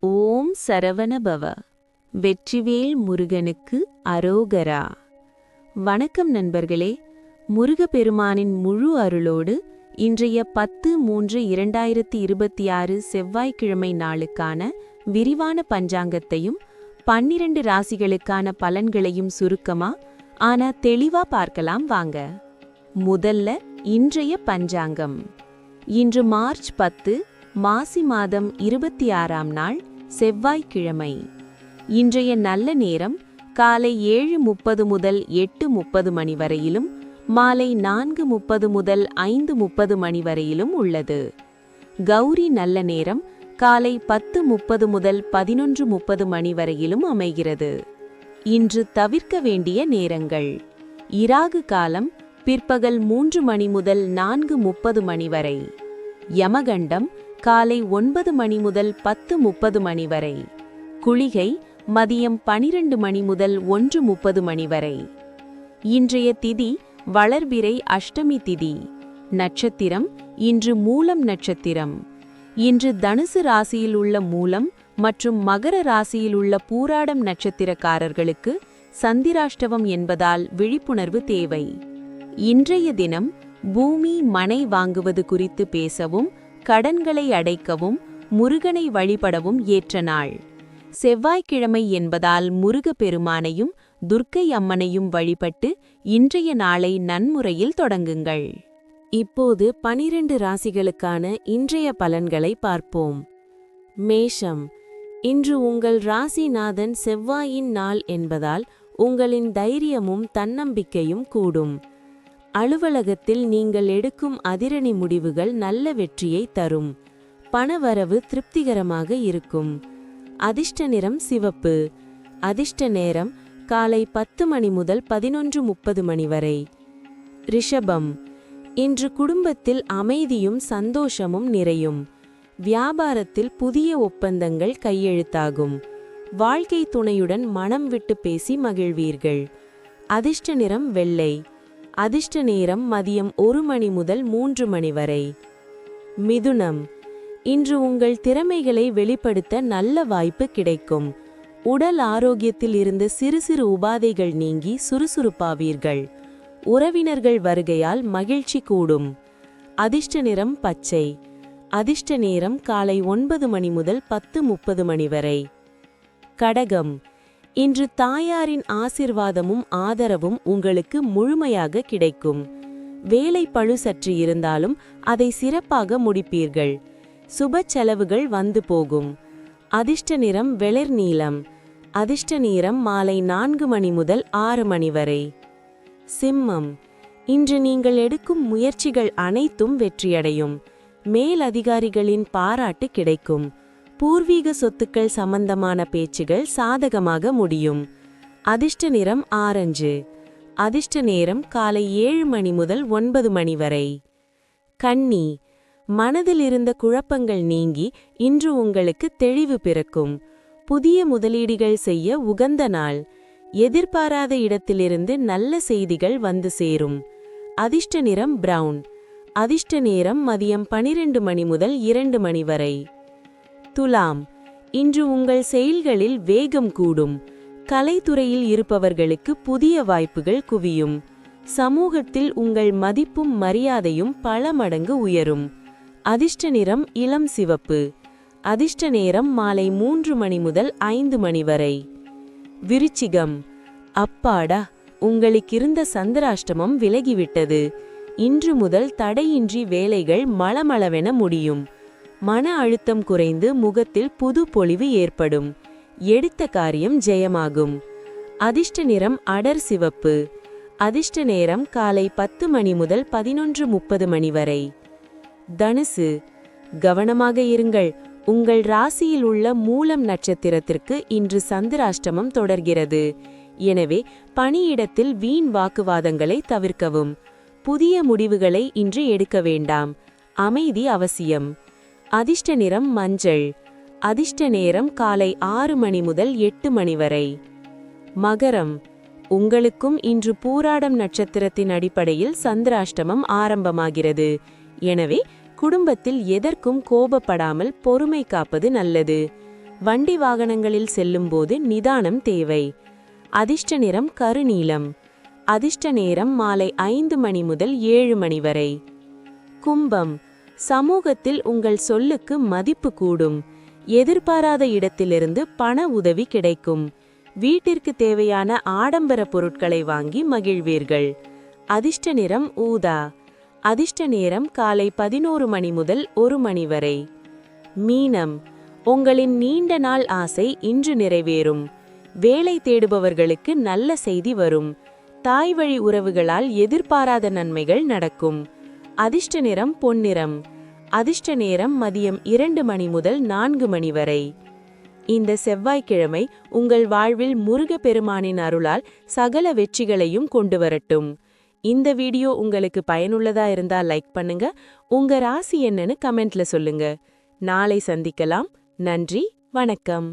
ஓம் சரவணபவ. வெற்றிவேல் முருகனுக்கு அரோகரா. வணக்கம் நண்பர்களே. முருகப்பெருமானின் முழு அருளோடு இன்றைய 10/3/2026 செவ்வாய்க்கிழமை நாளுக்கான விரிவான பஞ்சாங்கத்தையும் 12 ராசிகளுக்கான பலன்களையும் சுருக்கமா ஆனா தெளிவா பார்க்கலாம் வாங்க. முதல்ல இன்றைய பஞ்சாங்கம். இன்று மார்ச் 10 மாசி மாதம் 26ஆம் நாள் செவ்வாய்க்கிழமை. இன்றைய நல்ல நேரம் காலை 7:30 முதல் 8:30 மணி வரையிலும் மாலை 4:30 முதல் 5:30 மணி வரையிலும் உள்ளது. கௌரி நல்ல நேரம் காலை 10:30 முதல் 11:30 மணி வரையிலும் அமைகிறது. இன்று தவிர்க்க வேண்டிய நேரங்கள்: இராகு காலம் பிற்பகல் 3 மணி முதல் 4:30 மணி வரை. யமகண்டம் காலை 9 மணி முதல் 10:30 மணி வரை. குளிகை மதியம் 12 மணி முதல் 1:30 மணி வரை. இன்றைய திதி வளர்பிறை அஷ்டமி திதி. நட்சத்திரம் இன்று மூலம் நட்சத்திரம். இன்று தனுசு ராசியில் உள்ள மூலம் மற்றும் மகர ராசியில் உள்ள பூராடம் நட்சத்திரக்காரர்களுக்கு சந்திராஷ்டவம் என்பதால் விழிப்புணர்வு தேவை. இன்றைய தினம் பூமி மனை வாங்குவது குறித்து பேசவும் கடன்களை அடைக்கவும் முருகனை வழிபடவும் ஏற்ற நாள். செவ்வாய்க்கிழமை என்பதால் முருகப்பெருமானையும் துர்க்கை அம்மனையும் வழிபட்டு இன்றைய நாளை நன்முறையில் தொடங்குங்கள். இப்போது 12 ராசிகளுக்கான இன்றைய பலன்களை பார்ப்போம். மேஷம். இன்று உங்கள் ராசிநாதன் செவ்வாயின் நாள் என்பதால் உங்களின் தைரியமும் தன்னம்பிக்கையும் கூடும். அலுவலகத்தில் நீங்கள் எடுக்கும் அதிரடி முடிவுகள் நல்ல வெற்றியை தரும். பணவரவு திருப்திகரமாக இருக்கும். அதிர்ஷ்ட நிறம் சிவப்பு. அதிர்ஷ்ட நேரம் காலை 10 மணி முதல் 11:30 மணி வரை. ரிஷபம். இன்று குடும்பத்தில் அமைதியும் சந்தோஷமும் நிறையும். வியாபாரத்தில் புதிய ஒப்பந்தங்கள் கையெழுத்தாகும். வாழ்க்கை துணையுடன் மனம் விட்டு பேசி மகிழ்வீர்கள். அதிர்ஷ்ட நிறம் வெள்ளை. அதிர்ஷ்ட நேரம் மதியம் 1 மணி முதல் 3 மணி வரை. மிதுனம். இன்று உங்கள் திறமைகளை வெளிப்படுத்த நல்ல வாய்ப்பு கிடைக்கும். உடல் ஆரோக்கியத்தில் இருந்து சிறு சிறு உபாதைகள் நீங்கி சுறுசுறுப்பாவீர்கள். உறவினர்கள் வருகையால் மகிழ்ச்சி கூடும். அதிர்ஷ்ட நிறம் பச்சை. அதிர்ஷ்ட நேரம் காலை 9 மணி முதல் 10:30 மணி வரை. கடகம். இன்று தாயாரின் ஆசிர்வாதமும் ஆதரவும் உங்களுக்கு முழுமையாக கிடைக்கும். வேலை பளு சற்று இருந்தாலும் அதை சிறப்பாக முடிப்பீர்கள். சுப செலவுகள் வந்து போகும். அதிர்ஷ்ட நிறம் வெளிர் நீலம். அதிர்ஷ்ட நேரம் மாலை 4 மணி முதல் 6 மணி வரை. சிம்மம். இன்று நீங்கள் எடுக்கும் முயற்சிகள் அனைத்தும் வெற்றியடையும். மேல் அதிகாரிகளின் பாராட்டு கிடைக்கும். பூர்வீக சொத்துக்கள் சம்பந்தமான பேச்சுகள் சாதகமாக முடியும். அதிர்ஷ்ட நிறம் ஆரஞ்சு. அதிர்ஷ்ட நேரம் காலை 7 மணி முதல் 9 மணி வரை. கன்னி. மனதில் இருந்த குழப்பங்கள் நீங்கி இன்று உங்களுக்கு தெளிவு பிறக்கும். புதிய முதலீடுகள் செய்ய உகந்த நாள். எதிர்பாராத இடத்திலிருந்து நல்ல செய்திகள் வந்து சேரும். அதிர்ஷ்ட நிறம் பிரவுன். அதிர்ஷ்ட நேரம் மதியம் 12 மணி முதல் 2 மணி வரை. துலாம். இன்று உங்கள் செயல்களில் வேகம் கூடும். கலைத்துறையில் இருப்பவர்களுக்கு புதிய வாய்ப்புகள் குவியும். சமூகத்தில் உங்கள் மதிப்பும் மரியாதையும் பல மடங்கு உயரும். அதிர்ஷ்ட நிறம் இளம் சிவப்பு. அதிர்ஷ்ட நேரம் மாலை 3 மணி முதல் 5 மணி வரை. விருச்சிகம். அப்பாடா, உங்களுக்கிருந்த சந்திராஷ்டமம் விலகிவிட்டது. இன்று முதல் தடையின்றி வேலைகள் மளமளவென முடியும். மன அழுத்தம் குறைந்து முகத்தில் புது பொலிவு ஏற்படும். எடுத்த காரியம் ஜெயமாகும். அதிர்ஷ்ட நிறம் அடர் சிவப்பு. அதிர்ஷ்ட நேரம் காலை 10 மணி முதல் 11:30 மணி வரை. தனுசு. கவனமாக இருங்கள். உங்கள் ராசியில் உள்ள மூலம் நட்சத்திரத்திற்கு இன்று சந்திராஷ்டமம் தொடர்கிறது. எனவே பணியிடத்தில் வீண் வாக்குவாதங்களை தவிர்க்கவும். புதிய முடிவுகளை இன்று எடுக்க வேண்டாம். அமைதி அவசியம். அதிர்ஷ்ட நிறம் மஞ்சள். அதிர்ஷ்ட நேரம் காலை 6 மணி முதல் 8 மணி வரை. மகரம். உங்களுக்கும் இன்று பூராடம் நட்சத்திரத்தின் அடிப்படையில் சந்திராஷ்டமம் ஆரம்பமாகிறது. எனவே குடும்பத்தில் எதற்கும் கோபப்படாமல் பொறுமை காப்பது நல்லது. வண்டி வாகனங்களில் செல்லும்போது நிதானம் தேவை. அதிர்ஷ்ட நிறம் கருநீலம். அதிர்ஷ்ட நேரம் மாலை 5 மணி முதல் 7 மணி வரை. கும்பம், சமூகத்தில் உங்கள் சொல்லுக்கு மதிப்பு கூடும். எதிர்பாராத இடத்திலிருந்து பண உதவி கிடைக்கும். வீட்டிற்கு தேவையான ஆடம்பர பொருட்களை வாங்கி மகிழ்வீர்கள். அதிர்ஷ்ட நிறம் ஊதா. அதிர்ஷ்ட நேரம் காலை 11 மணி முதல் 1 மணி வரை. மீனம், உங்களின் நீண்ட நாள் ஆசை இன்று நிறைவேறும். வேலை தேடுபவர்களுக்கு நல்ல செய்தி வரும். தாய்வழி உறவுகளால் எதிர்பாராத நன்மைகள் நடக்கும். அதிர்ஷ்ட நிறம் பொன்னிறம். அதிர்ஷ்ட நேரம் மதியம் 2 மணி முதல் 4 மணி வரை. இந்த செவ்வாய்க்கிழமை உங்கள் வாழ்வில் முருகப்பெருமானின் அருளால் சகல வெற்றிகளையும் கொண்டு வரட்டும். இந்த வீடியோ உங்களுக்கு பயனுள்ளதா இருந்தா லைக் பண்ணுங்க. உங்க ராசி என்னன்னு கமெண்ட்ல சொல்லுங்க. நாளை சந்திக்கலாம். நன்றி, வணக்கம்.